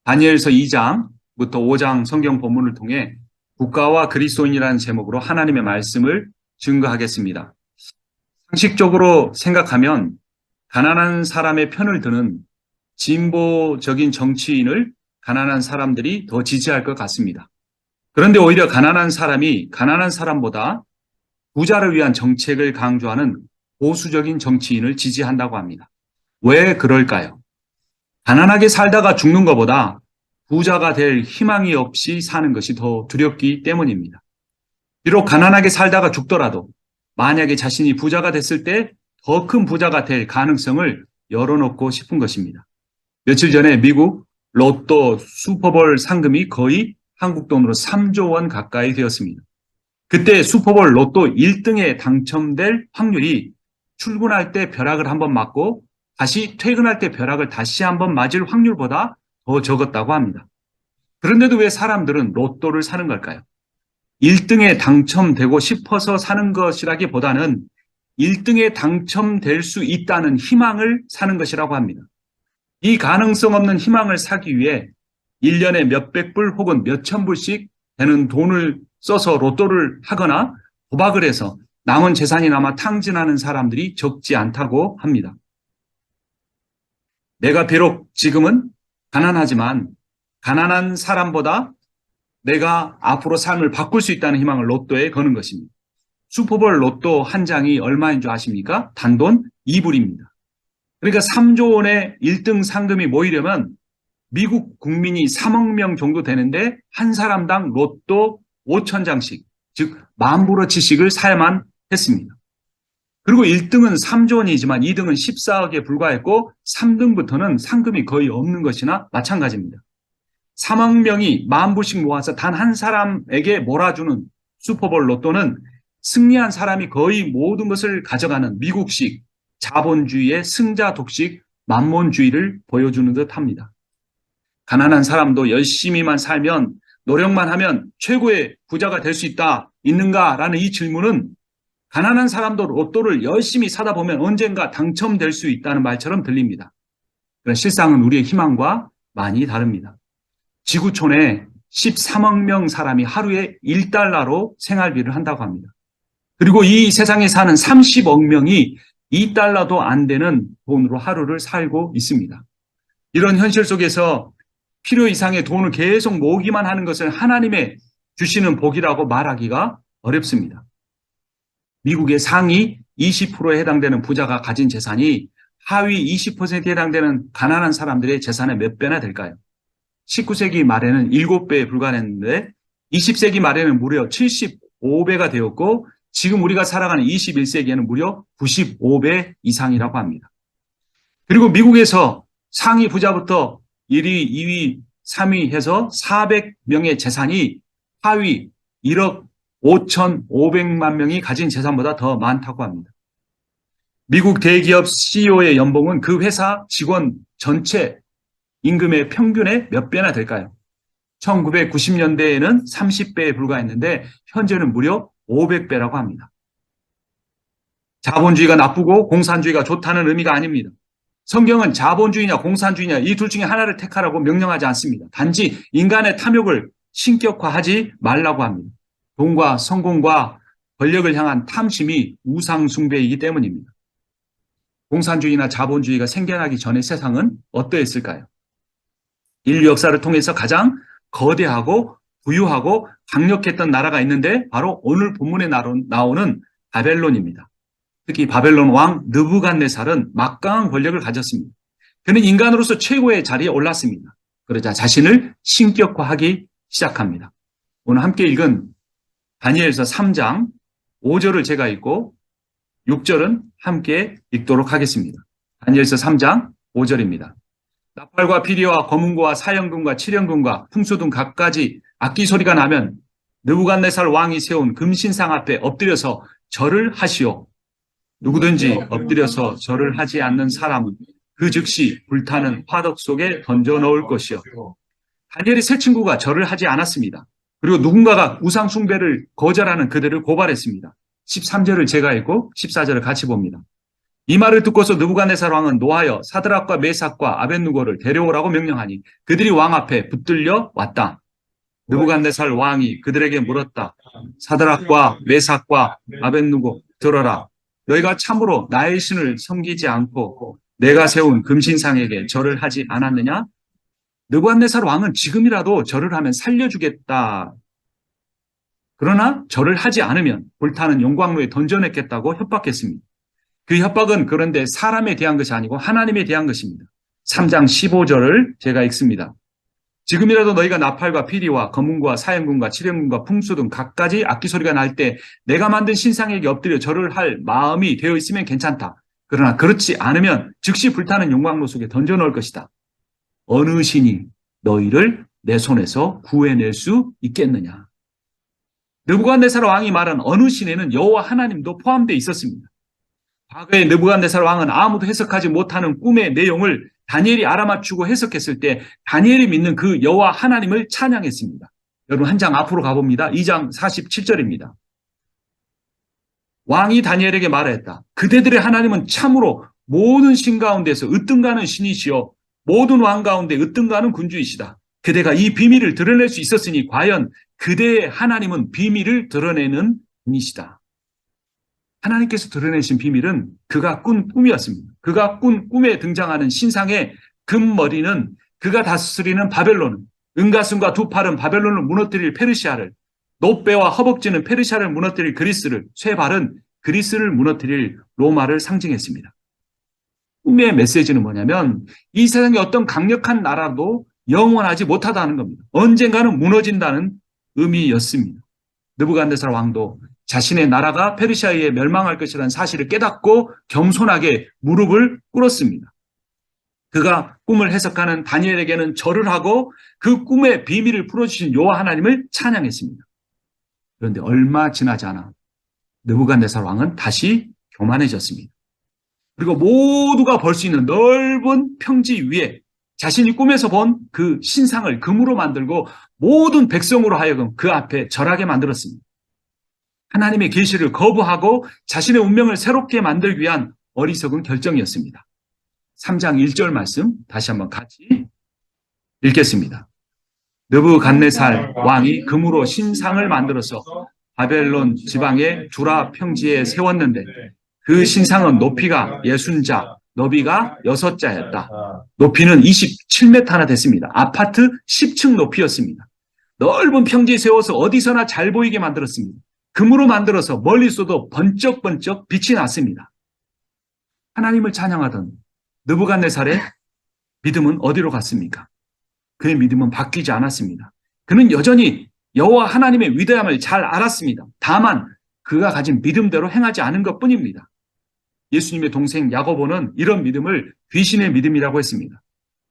다니엘서 2장부터 5장 성경 본문을 통해 국가와 그리스도인이라는 제목으로 하나님의 말씀을 증거하겠습니다. 상식적으로 생각하면 가난한 사람의 편을 드는 진보적인 정치인을 가난한 사람들이 더 지지할 것 같습니다. 그런데 오히려 가난한 사람이 가난한 사람보다 부자를 위한 정책을 강조하는 보수적인 정치인을 지지한다고 합니다. 왜 그럴까요? 가난하게 살다가 죽는 것보다 부자가 될 희망이 없이 사는 것이 더 두렵기 때문입니다. 비록 가난하게 살다가 죽더라도 만약에 자신이 부자가 됐을 때 더 큰 부자가 될 가능성을 열어놓고 싶은 것입니다. 며칠 전에 미국 로또 슈퍼볼 상금이 거의 한국 돈으로 3조 원 가까이 되었습니다. 그때 슈퍼볼 로또 1등에 당첨될 확률이 출근할 때 벼락을 한번 맞고 다시 퇴근할 때 벼락을 다시 한번 맞을 확률보다 더 적었다고 합니다. 그런데도 왜 사람들은 로또를 사는 걸까요? 1등에 당첨되고 싶어서 사는 것이라기보다는 1등에 당첨될 수 있다는 희망을 사는 것이라고 합니다. 이 가능성 없는 희망을 사기 위해 1년에 몇백 불 혹은 몇천 불씩 되는 돈을 써서 로또를 하거나 도박을 해서 남은 재산이 남아 탕진하는 사람들이 적지 않다고 합니다. 내가 비록 지금은 가난하지만 가난한 사람보다 내가 앞으로 삶을 바꿀 수 있다는 희망을 로또에 거는 것입니다. 슈퍼볼 로또 한 장이 얼마인 줄 아십니까? 단돈 2불입니다. 그러니까 3조 원의 1등 상금이 모이려면 미국 국민이 3억 명 정도 되는데 한 사람당 로또 5,000장씩, 즉 10,000불어치씩을 사야만 했습니다. 그리고 1등은 3조 원이지만 2등은 14억에 불과했고 3등부터는 상금이 거의 없는 것이나 마찬가지입니다. 3억 명이 10,000불씩 모아서 단 한 사람에게 몰아주는 슈퍼볼 로또는 승리한 사람이 거의 모든 것을 가져가는 미국식 자본주의의 승자 독식 만몬주의를 보여주는 듯합니다. 가난한 사람도 열심히만 살면 노력만 하면 최고의 부자가 될 수 있는가라는 이 질문은 가난한 사람도 로또를 열심히 사다 보면 언젠가 당첨될 수 있다는 말처럼 들립니다. 그러나 실상은 우리의 희망과 많이 다릅니다. 지구촌에 13억 명 사람이 하루에 1달러로 생활비를 한다고 합니다. 그리고 이 세상에 사는 30억 명이 2달러도 안 되는 돈으로 하루를 살고 있습니다. 이런 현실 속에서 필요 이상의 돈을 계속 모으기만 하는 것을 하나님의 주시는 복이라고 말하기가 어렵습니다. 미국의 상위 20%에 해당되는 부자가 가진 재산이 하위 20%에 해당되는 가난한 사람들의 재산의 몇 배나 될까요? 19세기 말에는 7배에 불과했는데 20세기 말에는 무려 75배가 되었고 지금 우리가 살아가는 21세기에는 무려 95배 이상이라고 합니다. 그리고 미국에서 상위 부자부터 1위, 2위, 3위 해서 400명의 재산이 하위 1억 5,500만 명이 가진 재산보다 더 많다고 합니다. 미국 대기업 CEO의 연봉은 그 회사 직원 전체 임금의 평균의 몇 배나 될까요? 1990년대에는 30배에 불과했는데 현재는 무려 500배라고 합니다. 자본주의가 나쁘고 공산주의가 좋다는 의미가 아닙니다. 성경은 자본주의냐 공산주의냐 이 둘 중에 하나를 택하라고 명령하지 않습니다. 단지 인간의 탐욕을 신격화하지 말라고 합니다. 돈과 성공과 권력을 향한 탐심이 우상숭배이기 때문입니다. 공산주의나 자본주의가 생겨나기 전의 세상은 어떠했을까요? 인류 역사를 통해서 가장 거대하고 부유하고 강력했던 나라가 있는데 바로 오늘 본문에 나오는 바벨론입니다. 특히 바벨론 왕 느부갓네살은 막강한 권력을 가졌습니다. 그는 인간으로서 최고의 자리에 올랐습니다. 그러자 자신을 신격화하기 시작합니다. 오늘 함께 읽은 다니엘서 3장 5절을 제가 읽고 6절은 함께 읽도록 하겠습니다. 다니엘서 3장 5절입니다. 나팔과 피리와 검은고와 사형금과 칠형금과 풍수 등 갖가지 악기 소리가 나면 느부갓네살 왕이 세운 금신상 앞에 엎드려서 절을 하시오. 누구든지 엎드려서 절을 하지 않는 사람은 그 즉시 불타는 화덕 속에 던져 넣을 것이요. 다니엘의 세 친구가 절을 하지 않았습니다. 그리고 누군가가 우상 숭배를 거절하는 그들을 고발했습니다. 13절을 제가 읽고 14절을 같이 봅니다. 이 말을 듣고서 느부갓네살 왕은 노하여 사드락과 메삭과 아벳느고를 데려오라고 명령하니 그들이 왕 앞에 붙들려 왔다. 느부갓네살 왕이 그들에게 물었다. 사드락과 메삭과 아벳느고, 들어라. 너희가 참으로 나의 신을 섬기지 않고 내가 세운 금신상에게 절을 하지 않았느냐? 느부갓네살 왕은 지금이라도 절을 하면 살려주겠다. 그러나 절을 하지 않으면 불타는 용광로에 던져냈겠다고 협박했습니다. 그 협박은 그런데 사람에 대한 것이 아니고 하나님에 대한 것입니다. 3장 15절을 제가 읽습니다. 지금이라도 너희가 나팔과 피리와 검은과 사형군과 칠형군과 풍수 등 갖가지 악기 소리가 날 때 내가 만든 신상에게 엎드려 절을 할 마음이 되어 있으면 괜찮다. 그러나 그렇지 않으면 즉시 불타는 용광로 속에 던져놓을 것이다. 어느 신이 너희를 내 손에서 구해낼 수 있겠느냐. 느부갓네살 왕이 말한 어느 신에는 여호와 하나님도 포함되어 있었습니다. 과거에 느부갓네살 왕은 아무도 해석하지 못하는 꿈의 내용을 다니엘이 알아맞추고 해석했을 때 다니엘이 믿는 그 여호와 하나님을 찬양했습니다. 여러분 한 장 앞으로 가봅니다. 2장 47절입니다. 왕이 다니엘에게 말했다. 그대들의 하나님은 참으로 모든 신 가운데서 으뜸가는 신이시여 모든 왕 가운데 으뜸가는 군주이시다. 그대가 이 비밀을 드러낼 수 있었으니 과연 그대의 하나님은 비밀을 드러내는 분이시다. 하나님께서 드러내신 비밀은 그가 꾼 꿈이었습니다. 그가 꾼 꿈에 등장하는 신상의 금머리는 그가 다스리는 바벨론은, 은가슴과 두 팔은 바벨론을 무너뜨릴 페르시아를, 노배와 허벅지는 페르시아를 무너뜨릴 그리스를, 쇠발은 그리스를 무너뜨릴 로마를 상징했습니다. 꿈의 메시지는 뭐냐면 이 세상에 어떤 강력한 나라도 영원하지 못하다는 겁니다. 언젠가는 무너진다는 의미였습니다. 느부갓네살 왕도 자신의 나라가 페르시아에 의해 멸망할 것이라는 사실을 깨닫고 겸손하게 무릎을 꿇었습니다. 그가 꿈을 해석하는 다니엘에게는 절을 하고 그 꿈의 비밀을 풀어주신 여호와 하나님을 찬양했습니다. 그런데 얼마 지나지 않아 느부갓네살 왕은 다시 교만해졌습니다. 그리고 모두가 볼 수 있는 넓은 평지 위에 자신이 꿈에서 본 그 신상을 금으로 만들고 모든 백성으로 하여금 그 앞에 절하게 만들었습니다. 하나님의 계시를 거부하고 자신의 운명을 새롭게 만들기 위한 어리석은 결정이었습니다. 3장 1절 말씀 다시 한번 같이 읽겠습니다. 느부갓네살 왕이 금으로 신상을 만들어서 바벨론 지방의 두라 평지에 세웠는데 그 신상은 높이가 60자, 너비가 6자였다. 높이는 27m나 됐습니다. 아파트 10층 높이였습니다. 넓은 평지에 세워서 어디서나 잘 보이게 만들었습니다. 금으로 만들어서 멀리 쏘도 번쩍번쩍 빛이 났습니다. 하나님을 찬양하던 느부갓네살의 믿음은 어디로 갔습니까? 그의 믿음은 바뀌지 않았습니다. 그는 여전히 여호와 하나님의 위대함을 잘 알았습니다. 다만 그가 가진 믿음대로 행하지 않은 것뿐입니다. 예수님의 동생 야고보는 이런 믿음을 귀신의 믿음이라고 했습니다.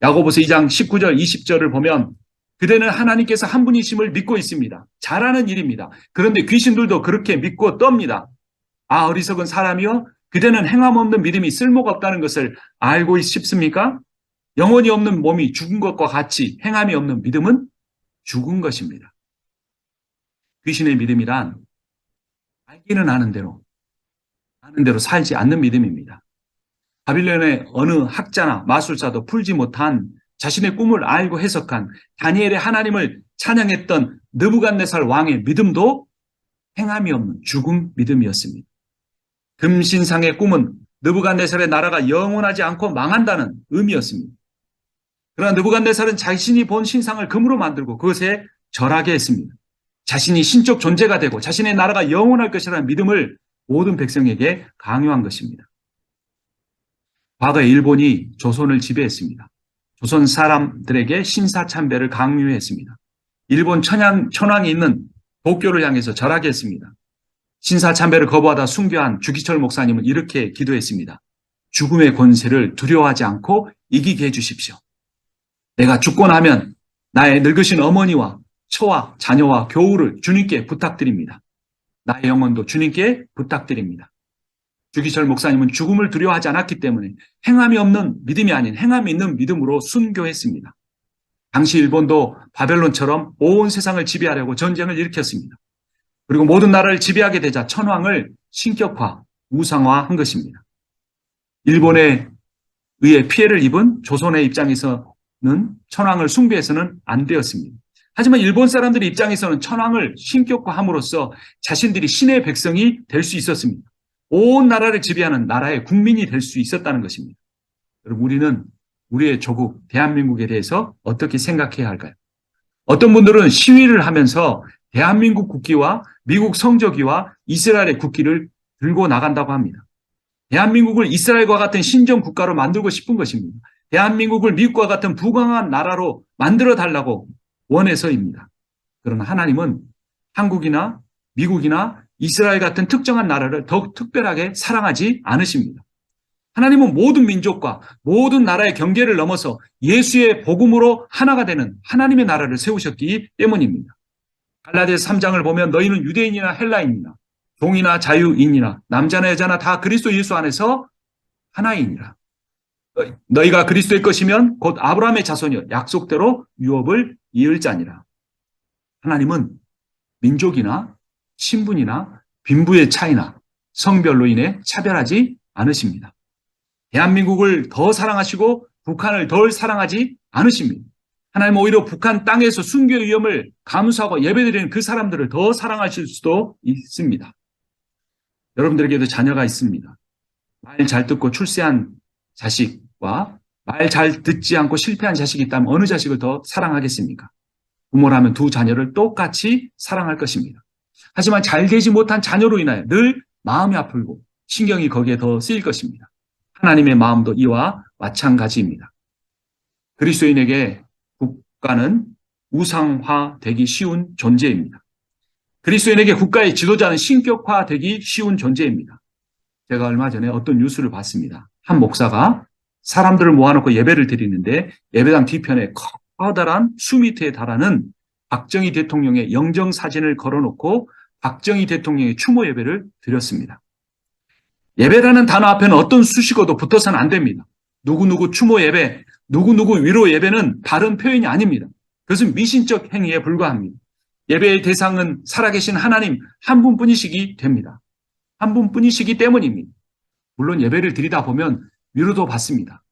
야고보서 2장 19절 20절을 보면 그대는 하나님께서 한 분이심을 믿고 있습니다. 잘하는 일입니다. 그런데 귀신들도 그렇게 믿고 떱니다. 아, 어리석은 사람이여, 그대는 행함 없는 믿음이 쓸모가 없다는 것을 알고 싶습니까? 영혼이 없는 몸이 죽은 것과 같이 행함이 없는 믿음은 죽은 것입니다. 귀신의 믿음이란 알기는 아는 대로 살지 않는 믿음입니다. 바빌론의 어느 학자나 마술사도 풀지 못한 자신의 꿈을 알고 해석한 다니엘의 하나님을 찬양했던 느부갓네살 왕의 믿음도 행함이 없는 죽은 믿음이었습니다. 금신상의 꿈은 느부갓네살의 나라가 영원하지 않고 망한다는 의미였습니다. 그러나 느부갓네살은 자신이 본 신상을 금으로 만들고 그것에 절하게 했습니다. 자신이 신적 존재가 되고 자신의 나라가 영원할 것이라는 믿음을 모든 백성에게 강요한 것입니다. 과거에 일본이 조선을 지배했습니다. 조선 사람들에게 신사참배를 강요했습니다. 일본 천황이 있는 도쿄를 향해서 절하게 했습니다. 신사참배를 거부하다 순교한 주기철 목사님은 이렇게 기도했습니다. 죽음의 권세를 두려워하지 않고 이기게 해주십시오. 내가 죽고 나면 나의 늙으신 어머니와 처와 자녀와 교우를 주님께 부탁드립니다. 나의 영혼도 주님께 부탁드립니다. 주기철 목사님은 죽음을 두려워하지 않았기 때문에 행함이 없는 믿음이 아닌 행함이 있는 믿음으로 순교했습니다. 당시 일본도 바벨론처럼 온 세상을 지배하려고 전쟁을 일으켰습니다. 그리고 모든 나라를 지배하게 되자 천황을 신격화, 우상화한 것입니다. 일본에 의해 피해를 입은 조선의 입장에서는 천황을 숭배해서는 안 되었습니다. 하지만 일본 사람들의 입장에서는 천황을 신격화함으로써 자신들이 신의 백성이 될 수 있었습니다. 온 나라를 지배하는 나라의 국민이 될 수 있었다는 것입니다. 여러분, 우리는 우리의 조국 대한민국에 대해서 어떻게 생각해야 할까요? 어떤 분들은 시위를 하면서 대한민국 국기와 미국 성조기와 이스라엘의 국기를 들고 나간다고 합니다. 대한민국을 이스라엘과 같은 신정 국가로 만들고 싶은 것입니다. 대한민국을 미국과 같은 부강한 나라로 만들어 달라고 원해서입니다. 그러나 하나님은 한국이나 미국이나 이스라엘 같은 특정한 나라를 더욱 특별하게 사랑하지 않으십니다. 하나님은 모든 민족과 모든 나라의 경계를 넘어서 예수의 복음으로 하나가 되는 하나님의 나라를 세우셨기 때문입니다. 갈라디아서 3장을 보면 너희는 유대인이나 헬라인이나 종이나 자유인이나 남자나 여자나 다 그리스도 예수 안에서 하나이니라. 너희가 그리스도의 것이면 곧 아브라함의 자손이여 약속대로 유업을 이을 자니라. 하나님은 민족이나 신분이나 빈부의 차이나 성별로 인해 차별하지 않으십니다. 대한민국을 더 사랑하시고 북한을 덜 사랑하지 않으십니다. 하나님은 오히려 북한 땅에서 순교의 위험을 감수하고 예배드리는 그 사람들을 더 사랑하실 수도 있습니다. 여러분들에게도 자녀가 있습니다. 말 잘 듣고 출세한 자식과 말 잘 듣지 않고 실패한 자식이 있다면 어느 자식을 더 사랑하겠습니까? 부모라면 두 자녀를 똑같이 사랑할 것입니다. 하지만 잘 되지 못한 자녀로 인하여 늘 마음이 아프고 신경이 거기에 더 쓰일 것입니다. 하나님의 마음도 이와 마찬가지입니다. 그리스도인에게 국가는 우상화되기 쉬운 존재입니다. 그리스도인에게 국가의 지도자는 신격화되기 쉬운 존재입니다. 제가 얼마 전에 어떤 뉴스를 봤습니다. 한 목사가 사람들을 모아놓고 예배를 드리는데 예배당 뒤편에 커다란 수미터에 달하는 박정희 대통령의 영정사진을 걸어놓고 박정희 대통령의 추모 예배를 드렸습니다. 예배라는 단어 앞에는 어떤 수식어도 붙어서는 안 됩니다. 누구누구 추모 예배, 누구누구 위로 예배는 다른 표현이 아닙니다. 그것은 미신적 행위에 불과합니다. 예배의 대상은 살아계신 하나님 한 분뿐이시기 됩니다. 한 분뿐이시기 때문입니다. 물론 예배를 드리다 보면 위로도 받습니다.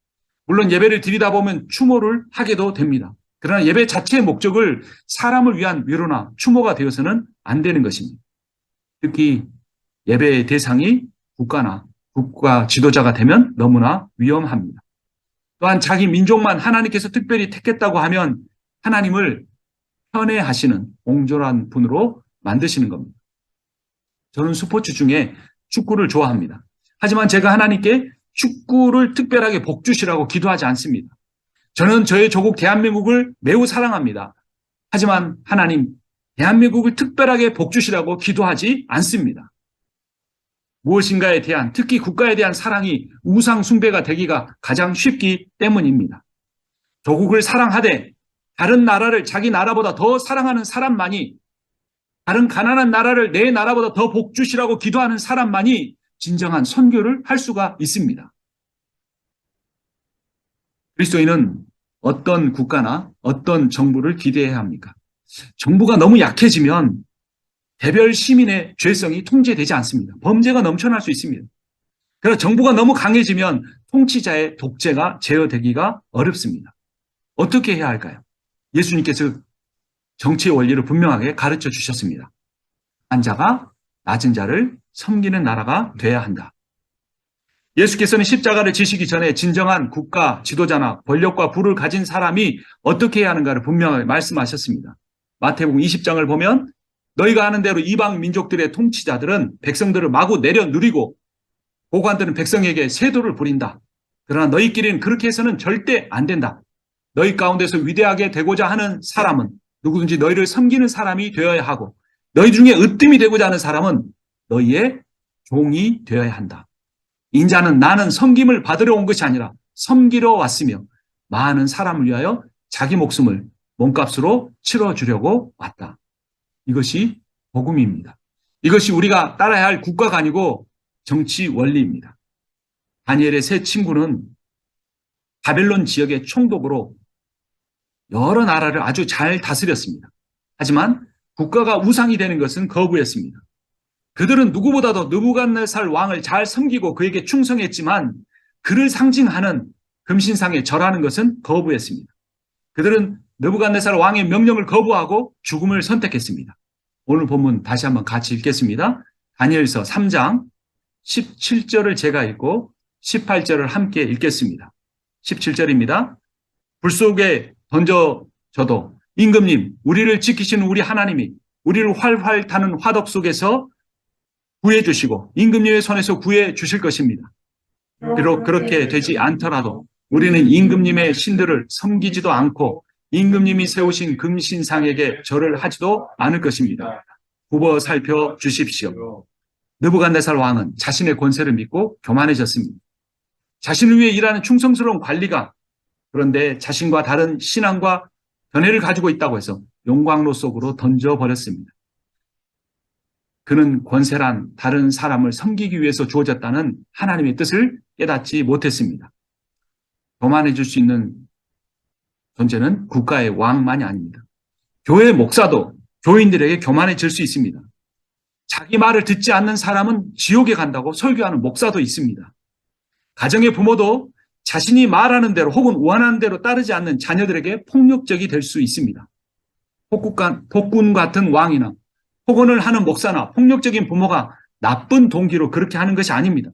물론 예배를 드리다 보면 추모를 하게도 됩니다. 그러나 예배 자체의 목적을 사람을 위한 위로나 추모가 되어서는 안 되는 것입니다. 특히 예배의 대상이 국가나 국가 지도자가 되면 너무나 위험합니다. 또한 자기 민족만 하나님께서 특별히 택했다고 하면 하나님을 편애하시는 옹졸한 분으로 만드시는 겁니다. 저는 스포츠 중에 축구를 좋아합니다. 하지만 제가 하나님께 축구를 특별하게 복주시라고 기도하지 않습니다. 저는 저의 조국 대한민국을 매우 사랑합니다. 하지만 하나님, 대한민국을 특별하게 복주시라고 기도하지 않습니다. 무엇인가에 대한, 특히 국가에 대한 사랑이 우상 숭배가 되기가 가장 쉽기 때문입니다. 조국을 사랑하되 다른 나라를 자기 나라보다 더 사랑하는 사람만이, 다른 가난한 나라를 내 나라보다 더 복주시라고 기도하는 사람만이 진정한 선교를 할 수가 있습니다. 그리스도인은 어떤 국가나 어떤 정부를 기대해야 합니까? 정부가 너무 약해지면 개별 시민의 죄성이 통제되지 않습니다. 범죄가 넘쳐날 수 있습니다. 그러나 정부가 너무 강해지면 통치자의 독재가 제어되기가 어렵습니다. 어떻게 해야 할까요? 예수님께서 정치의 원리를 분명하게 가르쳐 주셨습니다. 강한 자가 낮은 자를 섬기는 나라가 돼야 한다. 예수께서는 십자가를 지시기 전에 진정한 국가 지도자나 권력과 부를 가진 사람이 어떻게 해야 하는가를 분명하게 말씀하셨습니다. 마태복음 20장을 보면 너희가 아는 대로 이방 민족들의 통치자들은 백성들을 마구 내려 누리고 고관들은 백성에게 세도를 부린다. 그러나 너희끼리는 그렇게 해서는 절대 안 된다. 너희 가운데서 위대하게 되고자 하는 사람은 누구든지 너희를 섬기는 사람이 되어야 하고 너희 중에 으뜸이 되고자 하는 사람은 너희의 종이 되어야 한다. 인자는 나는 섬김을 받으러 온 것이 아니라 섬기러 왔으며 많은 사람을 위하여 자기 목숨을 몸값으로 치러주려고 왔다. 이것이 복음입니다. 이것이 우리가 따라야 할 국가가 아니고 정치 원리입니다. 다니엘의 세 친구는 바벨론 지역의 총독으로 여러 나라를 아주 잘 다스렸습니다. 하지만 국가가 우상이 되는 것은 거부했습니다. 그들은 누구보다도 느부갓네살 왕을 잘 섬기고 그에게 충성했지만 그를 상징하는 금신상에 절하는 것은 거부했습니다. 그들은 느부갓네살 왕의 명령을 거부하고 죽음을 선택했습니다. 오늘 본문 다시 한번 같이 읽겠습니다. 다니엘서 3장 17절을 제가 읽고 18절을 함께 읽겠습니다. 17절입니다. 불 속에 던져져도 임금님, 우리를 지키시는 우리 하나님이 우리를 활활 타는 화덕 속에서 구해 주시고 임금님의 손에서 구해 주실 것입니다. 비록 그렇게 되지 않더라도 우리는 임금님의 신들을 섬기지도 않고 임금님이 세우신 금신상에게 절을 하지도 않을 것입니다. 굽어 살펴 주십시오. 느부갓네살 왕은 자신의 권세를 믿고 교만해졌습니다. 자신을 위해 일하는 충성스러운 관리가 그런데 자신과 다른 신앙과 견해를 가지고 있다고 해서 용광로 속으로 던져버렸습니다. 그는 권세란 다른 사람을 섬기기 위해서 주어졌다는 하나님의 뜻을 깨닫지 못했습니다. 교만해질 수 있는 존재는 국가의 왕만이 아닙니다. 교회 목사도 교인들에게 교만해질 수 있습니다. 자기 말을 듣지 않는 사람은 지옥에 간다고 설교하는 목사도 있습니다. 가정의 부모도 자신이 말하는 대로 혹은 원하는 대로 따르지 않는 자녀들에게 폭력적이 될 수 있습니다. 폭군 같은 왕이나 폭언을 하는 목사나 폭력적인 부모가 나쁜 동기로 그렇게 하는 것이 아닙니다.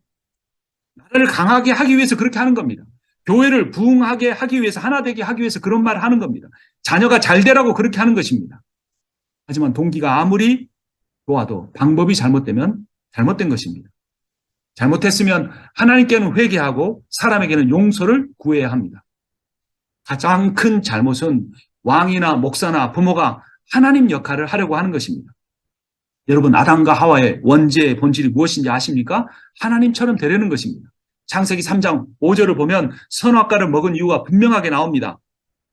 나라를 강하게 하기 위해서 그렇게 하는 겁니다. 교회를 부흥하게 하기 위해서, 하나 되게 하기 위해서 그런 말을 하는 겁니다. 자녀가 잘 되라고 그렇게 하는 것입니다. 하지만 동기가 아무리 좋아도 방법이 잘못되면 잘못된 것입니다. 잘못했으면 하나님께는 회개하고 사람에게는 용서를 구해야 합니다. 가장 큰 잘못은 왕이나 목사나 부모가 하나님 역할을 하려고 하는 것입니다. 여러분, 아담과 하와의 원죄의 본질이 무엇인지 아십니까? 하나님처럼 되려는 것입니다. 창세기 3장 5절을 보면 선악과를 먹은 이유가 분명하게 나옵니다.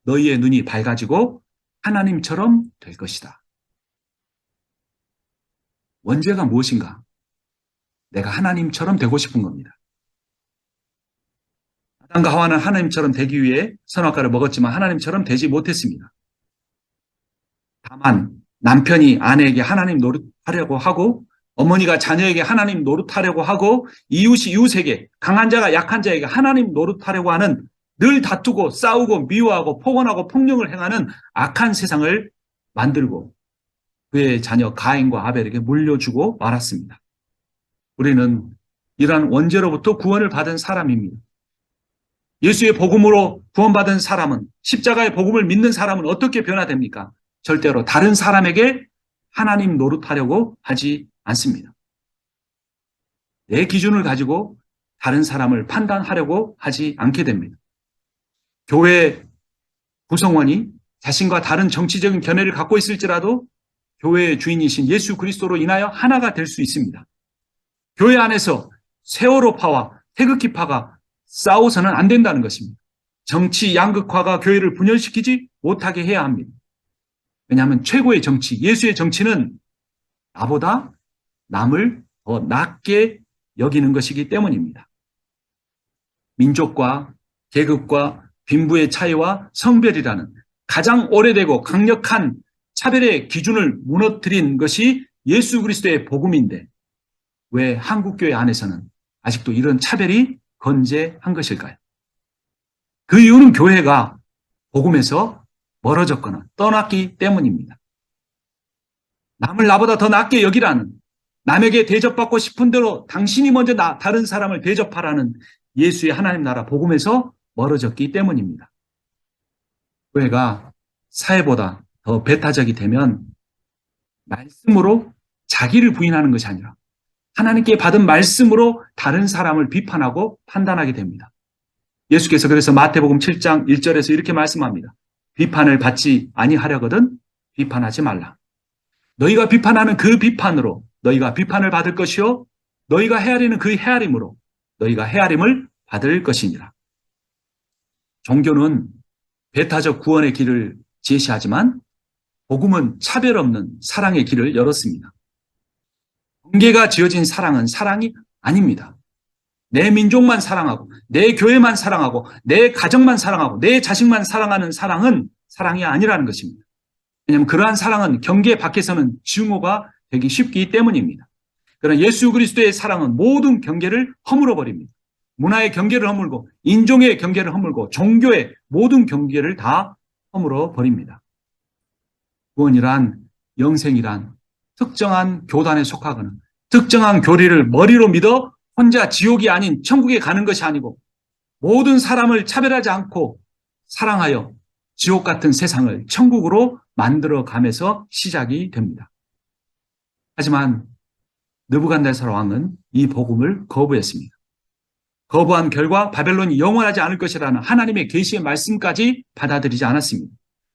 너희의 눈이 밝아지고 하나님처럼 될 것이다. 원죄가 무엇인가? 내가 하나님처럼 되고 싶은 겁니다. 아담과 하와는 하나님처럼 되기 위해 선악과를 먹었지만 하나님처럼 되지 못했습니다. 다만 남편이 아내에게 하나님 노릇하려고 하고 어머니가 자녀에게 하나님 노릇하려고 하고 이웃이 이웃에게 강한 자가 약한 자에게 하나님 노릇하려고 하는 늘 다투고 싸우고 미워하고 폭언하고 폭력을 행하는 악한 세상을 만들고 그의 자녀 가인과 아벨에게 물려주고 말았습니다. 우리는 이러한 원죄로부터 구원을 받은 사람입니다. 예수의 복음으로 구원받은 사람은, 십자가의 복음을 믿는 사람은 어떻게 변화됩니까? 절대로 다른 사람에게 하나님 노릇하려고 하지 않습니다. 내 기준을 가지고 다른 사람을 판단하려고 하지 않게 됩니다. 교회 구성원이 자신과 다른 정치적인 견해를 갖고 있을지라도 교회의 주인이신 예수 그리스도로 인하여 하나가 될 수 있습니다. 교회 안에서 세월호파와 태극기파가 싸워서는 안 된다는 것입니다. 정치 양극화가 교회를 분열시키지 못하게 해야 합니다. 왜냐하면 최고의 정치, 예수의 정치는 나보다 남을 더 낮게 여기는 것이기 때문입니다. 민족과 계급과 빈부의 차이와 성별이라는 가장 오래되고 강력한 차별의 기준을 무너뜨린 것이 예수 그리스도의 복음인데 왜 한국교회 안에서는 아직도 이런 차별이 건재한 것일까요? 그 이유는 교회가 복음에서 멀어졌거나 떠났기 때문입니다. 남을 나보다 더 낫게 여기라는, 남에게 대접받고 싶은 대로 당신이 먼저 다른 사람을 대접하라는 예수의 하나님 나라 복음에서 멀어졌기 때문입니다. 교회가 사회보다 더 배타적이 되면 말씀으로 자기를 부인하는 것이 아니라 하나님께 받은 말씀으로 다른 사람을 비판하고 판단하게 됩니다. 예수께서 그래서 마태복음 7장 1절에서 이렇게 말씀합니다. 비판을 받지 아니하려거든 비판하지 말라. 너희가 비판하는 그 비판으로 너희가 비판을 받을 것이요 너희가 헤아리는 그 헤아림으로 너희가 헤아림을 받을 것이니라. 종교는 배타적 구원의 길을 제시하지만 복음은 차별 없는 사랑의 길을 열었습니다. 경계가 지어진 사랑은 사랑이 아닙니다. 내 민족만 사랑하고 내 교회만 사랑하고 내 가정만 사랑하고 내 자식만 사랑하는 사랑은 사랑이 아니라는 것입니다. 왜냐하면 그러한 사랑은 경계 밖에서는 증오가 되기 쉽기 때문입니다. 그러나 예수 그리스도의 사랑은 모든 경계를 허물어 버립니다. 문화의 경계를 허물고 인종의 경계를 허물고 종교의 모든 경계를 다 허물어 버립니다. 구원이란 영생이란 특정한 교단에 속하거나 특정한 교리를 머리로 믿어 혼자 지옥이 아닌 천국에 가는 것이 아니고 모든 사람을 차별하지 않고 사랑하여 지옥 같은 세상을 천국으로 만들어가면서 시작이 됩니다. 하지만 느부갓네살 왕은 이 복음을 거부했습니다. 거부한 결과 바벨론이 영원하지 않을 것이라는 하나님의 계시의 말씀까지 받아들이지 않았습니다.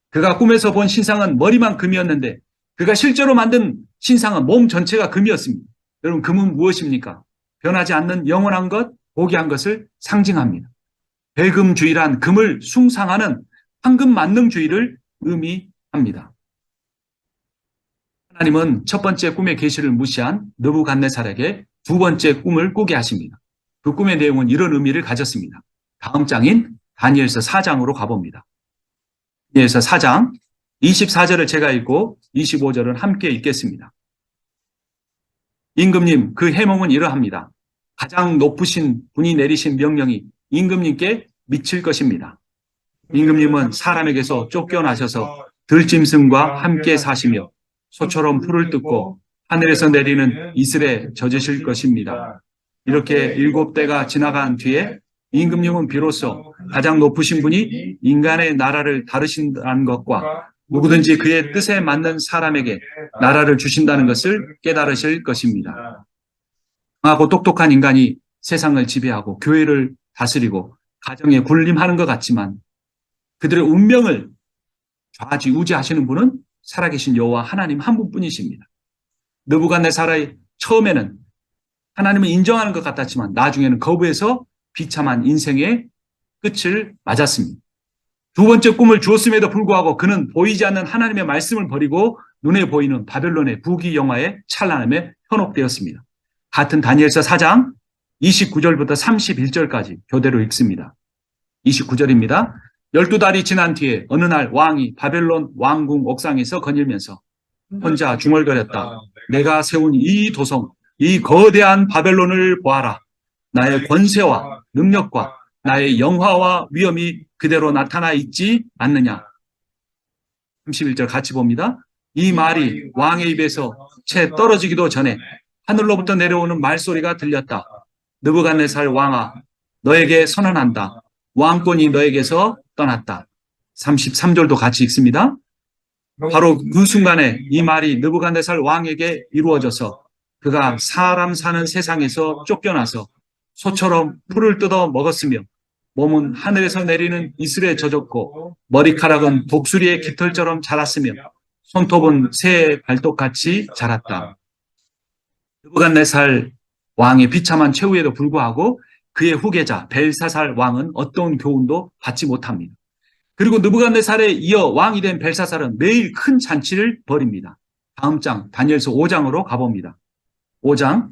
그가 꿈에서 본 신상은 머리만 금이었는데 그가 실제로 만든 신상은 몸 전체가 금이었습니다. 여러분, 금은 무엇입니까? 변하지 않는 영원한 것, 고귀한 것을 상징합니다. 백금주의란 금을 숭상하는 황금 만능주의를 의미합니다. 하나님은 첫 번째 꿈의 계시를 무시한 느부갓네살에게 두 번째 꿈을 꾸게 하십니다. 그 꿈의 내용은 이런 의미를 가졌습니다. 다음 장인 다니엘서 4장으로 가봅니다. 다니엘서 4장 24절을 제가 읽고 25절은 함께 읽겠습니다. 임금님, 그 해몽은 이러합니다. 가장 높으신 분이 내리신 명령이 임금님께 미칠 것입니다. 임금님은 사람에게서 쫓겨나셔서 들짐승과 함께 사시며 소처럼 풀을 뜯고 하늘에서 내리는 이슬에 젖으실 것입니다. 이렇게 7대가 지나간 뒤에 임금님은 비로소 가장 높으신 분이 인간의 나라를 다루신다는 것과 누구든지 그의 뜻에 맞는 사람에게 나라를 주신다는 것을 깨달으실 것입니다. 강하고 똑똑한 인간이 세상을 지배하고 교회를 다스리고 가정에 군림하는 것 같지만 그들의 운명을 좌지우지하시는 분은 살아계신 여호와 하나님 한 분뿐이십니다. 느부갓네살의 처음에는 하나님을 인정하는 것 같았지만 나중에는 거부해서 비참한 인생의 끝을 맞았습니다. 두 번째 꿈을 주었음에도 불구하고 그는 보이지 않는 하나님의 말씀을 버리고 눈에 보이는 바벨론의 부귀영화에 찬란함에 현혹되었습니다. 같은 다니엘서 4장 29절부터 31절까지 교대로 읽습니다. 29절입니다. 12달이 지난 뒤에 어느 날 왕이 바벨론 왕궁 옥상에서 거닐면서 혼자 중얼거렸다. 내가 세운 이 도성, 이 거대한 바벨론을 보아라. 나의 권세와 능력과 나의 영화와 위엄이 그대로 나타나 있지 않느냐. 31절 같이 봅니다. 이 말이 왕의 입에서 채 떨어지기도 전에 하늘로부터 내려오는 말소리가 들렸다. 느부갓네살 왕아, 너에게 선언한다. 왕권이 너에게서 떠났다. 33절도 같이 읽습니다. 바로 그 순간에 이 말이 느부갓네살 왕에게 이루어져서 그가 사람 사는 세상에서 쫓겨나서 소처럼 풀을 뜯어 먹었으며 몸은 하늘에서 내리는 이슬에 젖었고 머리카락은 독수리의 깃털처럼 자랐으며 손톱은 새의 발톱같이 자랐다. 느부갓네살 왕의 비참한 최후에도 불구하고 그의 후계자 벨사살 왕은 어떤 교훈도 받지 못합니다. 그리고 느부갓네살에 이어 왕이 된 벨사살은 매일 큰 잔치를 벌입니다. 다음 장 다니엘서 5장으로 가봅니다. 5장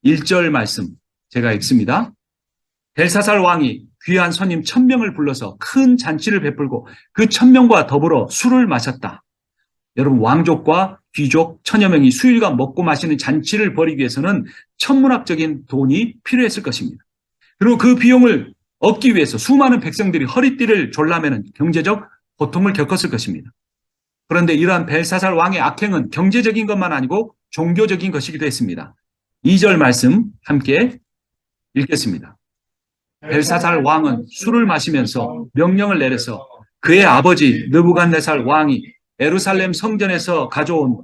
1절 말씀 제가 읽습니다. 벨사살 왕이 귀한 손님 1000명을 불러서 큰 잔치를 베풀고 그 1000명과 더불어 술을 마셨다. 여러분, 왕족과 귀족 1000여 명이 수일간 먹고 마시는 잔치를 벌이기 위해서는 천문학적인 돈이 필요했을 것입니다. 그리고 그 비용을 얻기 위해서 수많은 백성들이 허리띠를 졸라매는 경제적 고통을 겪었을 것입니다. 그런데 이러한 벨사살 왕의 악행은 경제적인 것만 아니고 종교적인 것이기도 했습니다. 2절 말씀 함께 읽겠습니다. 벨사살 왕은 술을 마시면서 명령을 내려서 그의 아버지 느부갓네살 왕이 예루살렘 성전에서 가져온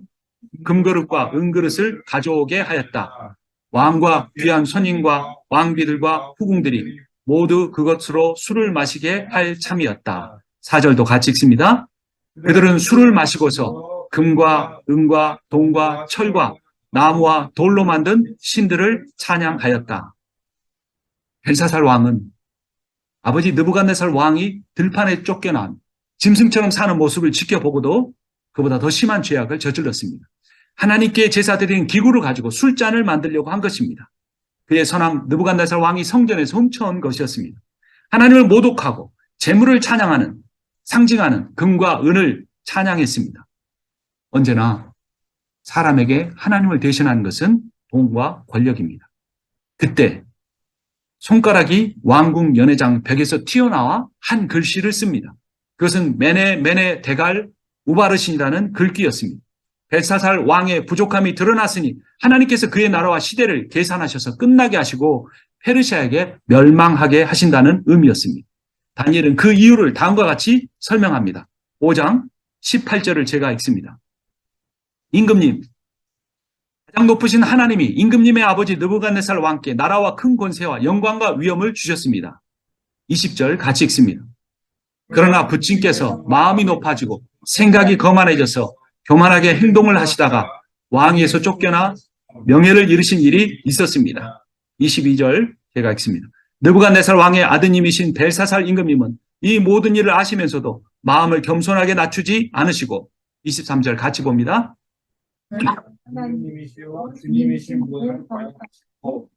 금그릇과 은그릇을 가져오게 하였다. 왕과 귀한 손님과 왕비들과 후궁들이 모두 그것으로 술을 마시게 할 참이었다. 4절도 같이 읽습니다. 그들은 술을 마시고서 금과 은과 동과 철과 나무와 돌로 만든 신들을 찬양하였다. 벨사살 왕은 아버지 느부갓네살 왕이 들판에 쫓겨난 짐승처럼 사는 모습을 지켜보고도 그보다 더 심한 죄악을 저질렀습니다. 하나님께 제사 드리는 기구를 가지고 술잔을 만들려고 한 것입니다. 그의 선왕 느부갓네살 왕이 성전에서 훔쳐온 것이었습니다. 하나님을 모독하고 재물을 찬양하는, 상징하는 금과 은을 찬양했습니다. 언제나 사람에게 하나님을 대신하는 것은 돈과 권력입니다. 그때 손가락이 왕궁 연회장 벽에서 튀어나와 한 글씨를 씁니다. 그것은 메네 데갈 우바르신이라는 글귀였습니다. 벨사살 왕의 부족함이 드러났으니 하나님께서 그의 나라와 시대를 계산하셔서 끝나게 하시고 페르시아에게 멸망하게 하신다는 의미였습니다. 다니엘은 그 이유를 다음과 같이 설명합니다. 5장 18절을 제가 읽습니다. 임금님, 가장 높으신 하나님이 임금님의 아버지 느부갓네살 왕께 나라와 큰 권세와 영광과 위엄을 주셨습니다. 20절 같이 읽습니다. 그러나 부친께서 마음이 높아지고 생각이 거만해져서 교만하게 행동을 하시다가 왕위에서 쫓겨나 명예를 잃으신 일이 있었습니다. 22절 제가 읽습니다. 느부갓네살 왕의 아드님이신 벨사살 임금님은 이 모든 일을 아시면서도 마음을 겸손하게 낮추지 않으시고 23절 같이 봅니다. 하나님이시여 주님이신 분을 바라시고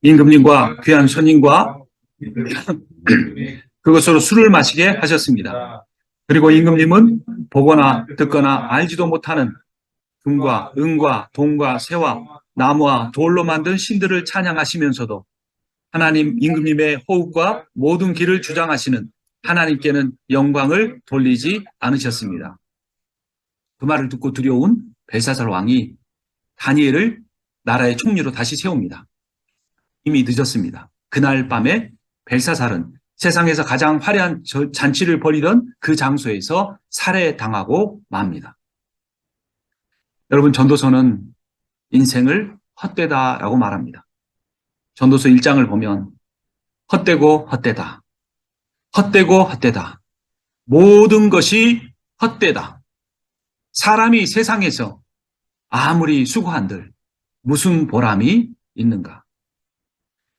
임금님과 귀한 손님과 그것으로 술을 마시게 하셨습니다. 그리고 임금님은 보거나 듣거나 알지도 못하는 금과 은과 동과 새와 나무와 돌로 만든 신들을 찬양하시면서도 하나님 임금님의 호흡과 모든 길을 주장하시는 하나님께는 영광을 돌리지 않으셨습니다. 그 말을 듣고 두려운 벨사살 왕이 다니엘을 나라의 총리로 다시 세웁니다. 이미 늦었습니다. 그날 밤에 벨사살은 세상에서 가장 화려한 잔치를 벌이던 그 장소에서 살해당하고 맙니다. 여러분, 전도서는 인생을 헛되다라고 말합니다. 전도서 1장을 보면 헛되고 헛되다. 헛되고 헛되다. 모든 것이 헛되다. 사람이 세상에서 아무리 수고한들 무슨 보람이 있는가.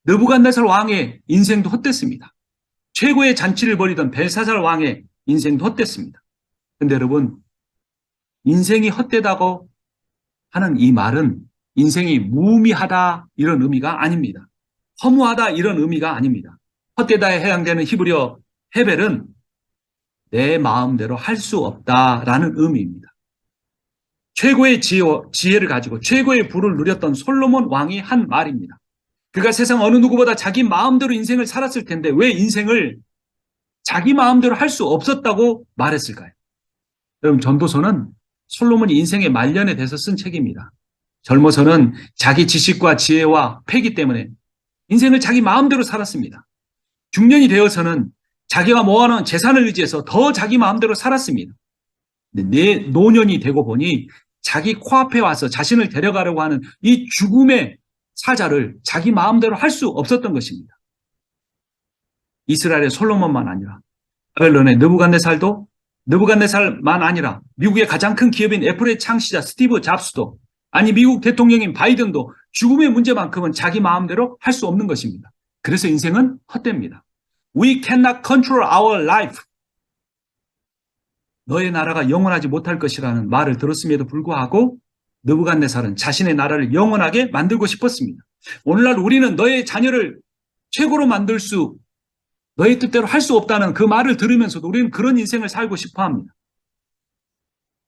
느부갓네살 왕의 인생도 헛됐습니다. 최고의 잔치를 벌이던 벨사살 왕의 인생도 헛됐습니다. 그런데 여러분, 인생이 헛되다고 하는 이 말은 인생이 무의미하다 이런 의미가 아닙니다. 허무하다 이런 의미가 아닙니다. 헛되다에 해당되는 히브리어 헤벨은 내 마음대로 할 수 없다라는 의미입니다. 최고의 지혜를 가지고 최고의 부를 누렸던 솔로몬 왕이 한 말입니다. 그가 세상 어느 누구보다 자기 마음대로 인생을 살았을 텐데 왜 인생을 자기 마음대로 할 수 없었다고 말했을까요? 여러분, 전도서는 솔로몬이 인생의 말년에 대해서 쓴 책입니다. 젊어서는 자기 지식과 지혜와 패기 때문에 인생을 자기 마음대로 살았습니다. 중년이 되어서는 자기가 모아놓은 재산을 의지해서 더 자기 마음대로 살았습니다. 내 노년이 되고 보니 자기 코앞에 와서 자신을 데려가려고 하는 이 죽음의 사자를 자기 마음대로 할 수 없었던 것입니다. 이스라엘의 솔로몬만 아니라 바벨론의 느부갓네살만 아니라 미국의 가장 큰 기업인 애플의 창시자 스티브 잡스도, 아니 미국 대통령인 바이든도 죽음의 문제만큼은 자기 마음대로 할 수 없는 것입니다. 그래서 인생은 헛됩니다. We cannot control our life. 너의 나라가 영원하지 못할 것이라는 말을 들었음에도 불구하고 느부갓네살은 자신의 나라를 영원하게 만들고 싶었습니다. 오늘날 우리는 너의 자녀를 최고로 만들 수, 너의 뜻대로 할 수 없다는 그 말을 들으면서도 우리는 그런 인생을 살고 싶어 합니다.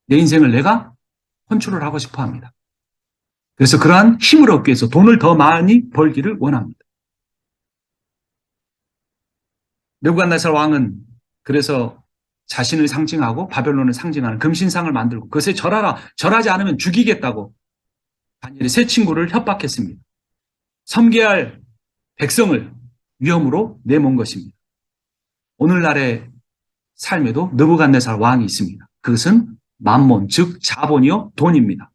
내 인생을 내가 컨트롤하고 싶어 합니다. 그래서 그러한 힘을 얻기 위해서 돈을 더 많이 벌기를 원합니다. 느부갓네살 왕은 그래서 자신을 상징하고 바벨론을 상징하는 금신상을 만들고 그것에 절하라, 절하지 않으면 죽이겠다고 다니엘의 세 친구를 협박했습니다. 섬겨야 할 백성을 위험으로 내몬 것입니다. 오늘날의 삶에도 느부갓네살 왕이 있습니다. 그것은 만몬, 즉 자본이요 돈입니다.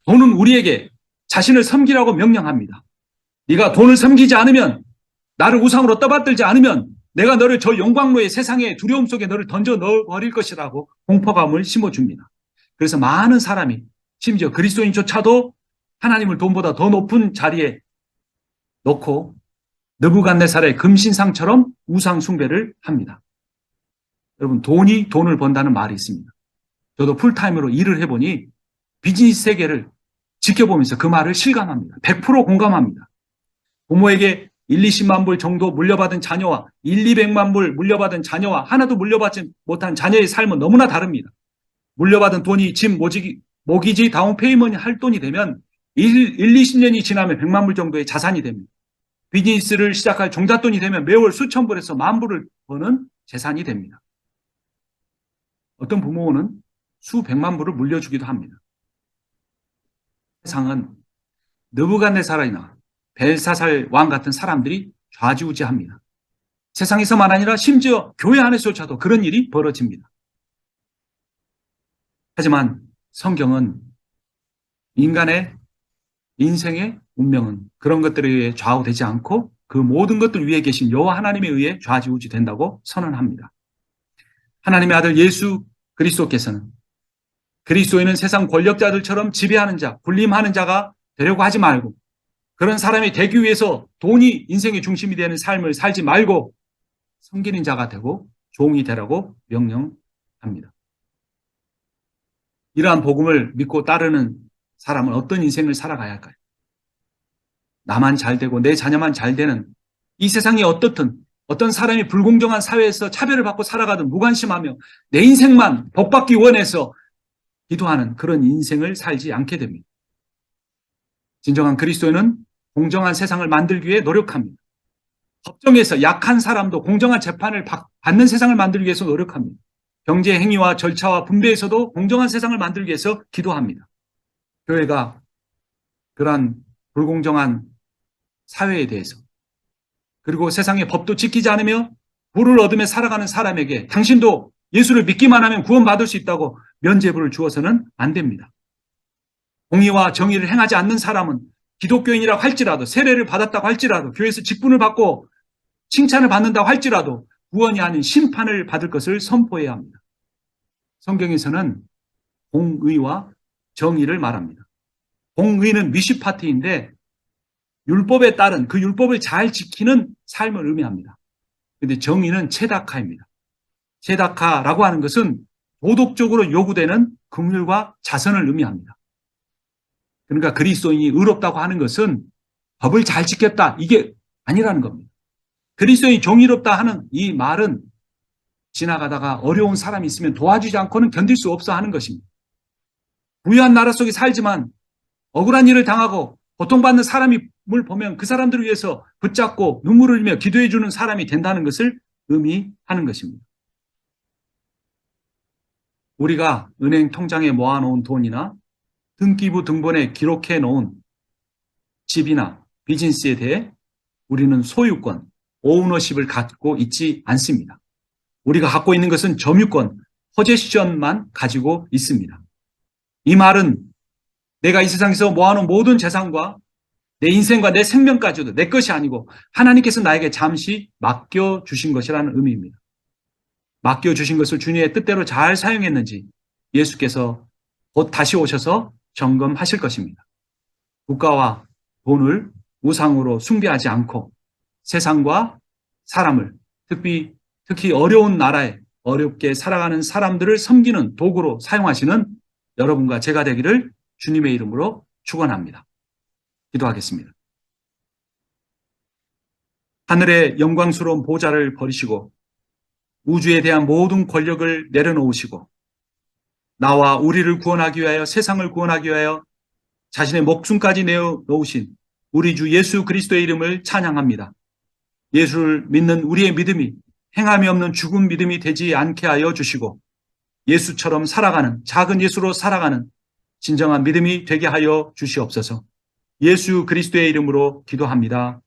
돈은 우리에게 자신을 섬기라고 명령합니다. 네가 돈을 섬기지 않으면, 나를 우상으로 떠받들지 않으면 내가 너를 저 영광로의 세상의 두려움 속에 너를 던져 넣어버릴 것이라고 공포감을 심어줍니다. 그래서 많은 사람이, 심지어 그리스도인조차도 하나님을 돈보다 더 높은 자리에 놓고 느부갓네살의 금신상처럼 우상 숭배를 합니다. 여러분, 돈이 돈을 번다는 말이 있습니다. 저도 풀타임으로 일을 해보니 비즈니스 세계를 지켜보면서 그 말을 실감합니다. 100% 공감합니다. 부모에게 1, 20만 불 정도 물려받은 자녀와 1, 200만 불 물려받은 자녀와 하나도 물려받지 못한 자녀의 삶은 너무나 다릅니다. 물려받은 돈이 집 모기지 다운페이먼트 할 돈이 되면 1, 20년이 지나면 100만 불 정도의 자산이 됩니다. 비즈니스를 시작할 종잣돈이 되면 매월 수천 불에서 만 불을 버는 재산이 됩니다. 어떤 부모는 수백만 불을 물려주기도 합니다. 세상은 느부갓네살이나 벨사살 왕 같은 사람들이 좌지우지합니다. 세상에서만 아니라 심지어 교회 안에서조차도 그런 일이 벌어집니다. 하지만 성경은 인간의 인생의 운명은 그런 것들에 의해 좌우되지 않고 그 모든 것들 위에 계신 여호와 하나님에 의해 좌지우지된다고 선언합니다. 하나님의 아들 예수 그리스도께서는 그리스도인은 세상 권력자들처럼 지배하는 자, 군림하는 자가 되려고 하지 말고 그런 사람이 되기 위해서 돈이 인생의 중심이 되는 삶을 살지 말고 섬기는 자가 되고 종이 되라고 명령합니다. 이러한 복음을 믿고 따르는 사람은 어떤 인생을 살아가야 할까요? 나만 잘 되고 내 자녀만 잘 되는 이 세상이 어떻든 어떤 사람이 불공정한 사회에서 차별을 받고 살아가든 무관심하며 내 인생만 복받기 원해서 기도하는 그런 인생을 살지 않게 됩니다. 진정한 그리스도인은 공정한 세상을 만들기 위해 노력합니다. 법정에서 약한 사람도 공정한 재판을 받는 세상을 만들기 위해서 노력합니다. 경제 행위와 절차와 분배에서도 공정한 세상을 만들기 위해서 기도합니다. 교회가 그러한 불공정한 사회에 대해서 그리고 세상의 법도 지키지 않으며 부를 얻으며 살아가는 사람에게 당신도 예수를 믿기만 하면 구원받을 수 있다고 면죄부를 주어서는 안 됩니다. 공의와 정의를 행하지 않는 사람은 기독교인이라고 할지라도 세례를 받았다고 할지라도 교회에서 직분을 받고 칭찬을 받는다고 할지라도 구원이 아닌 심판을 받을 것을 선포해야 합니다. 성경에서는 공의와 정의를 말합니다. 공의는 미시파티인데 율법에 따른 그 율법을 잘 지키는 삶을 의미합니다. 그런데 정의는 체다카입니다. 체다카라고 하는 것은 도덕적으로 요구되는 긍휼과 자선을 의미합니다. 그러니까 그리스도인이 의롭다고 하는 것은 법을 잘 지켰다 이게 아니라는 겁니다. 그리스도인이 정의롭다 하는 이 말은 지나가다가 어려운 사람이 있으면 도와주지 않고는 견딜 수 없어 하는 것입니다. 부유한 나라 속에 살지만 억울한 일을 당하고 고통받는 사람을 보면 그 사람들을 위해서 붙잡고 눈물을 흘리며 기도해 주는 사람이 된다는 것을 의미하는 것입니다. 우리가 은행 통장에 모아놓은 돈이나 등기부 등본에 기록해 놓은 집이나 비즈니스에 대해 우리는 소유권, 오너십을 갖고 있지 않습니다. 우리가 갖고 있는 것은 점유권, 포제션만 가지고 있습니다. 이 말은 내가 이 세상에서 모아놓은 모든 재산과 내 인생과 내 생명까지도 내 것이 아니고 하나님께서 나에게 잠시 맡겨주신 것이라는 의미입니다. 맡겨주신 것을 주님의 뜻대로 잘 사용했는지 예수께서 곧 다시 오셔서 점검하실 것입니다. 국가와 돈을 우상으로 숭배하지 않고 세상과 사람을 특히 어려운 나라에 어렵게 살아가는 사람들을 섬기는 도구로 사용하시는 여러분과 제가 되기를 주님의 이름으로 축원합니다. 기도하겠습니다. 하늘의 영광스러운 보좌를 버리시고 우주에 대한 모든 권력을 내려놓으시고 나와 우리를 구원하기 위하여 세상을 구원하기 위하여 자신의 목숨까지 내어놓으신 우리 주 예수 그리스도의 이름을 찬양합니다. 예수를 믿는 우리의 믿음이 행함이 없는 죽은 믿음이 되지 않게 하여 주시고 예수처럼 살아가는 작은 예수로 살아가는 진정한 믿음이 되게 하여 주시옵소서. 예수 그리스도의 이름으로 기도합니다.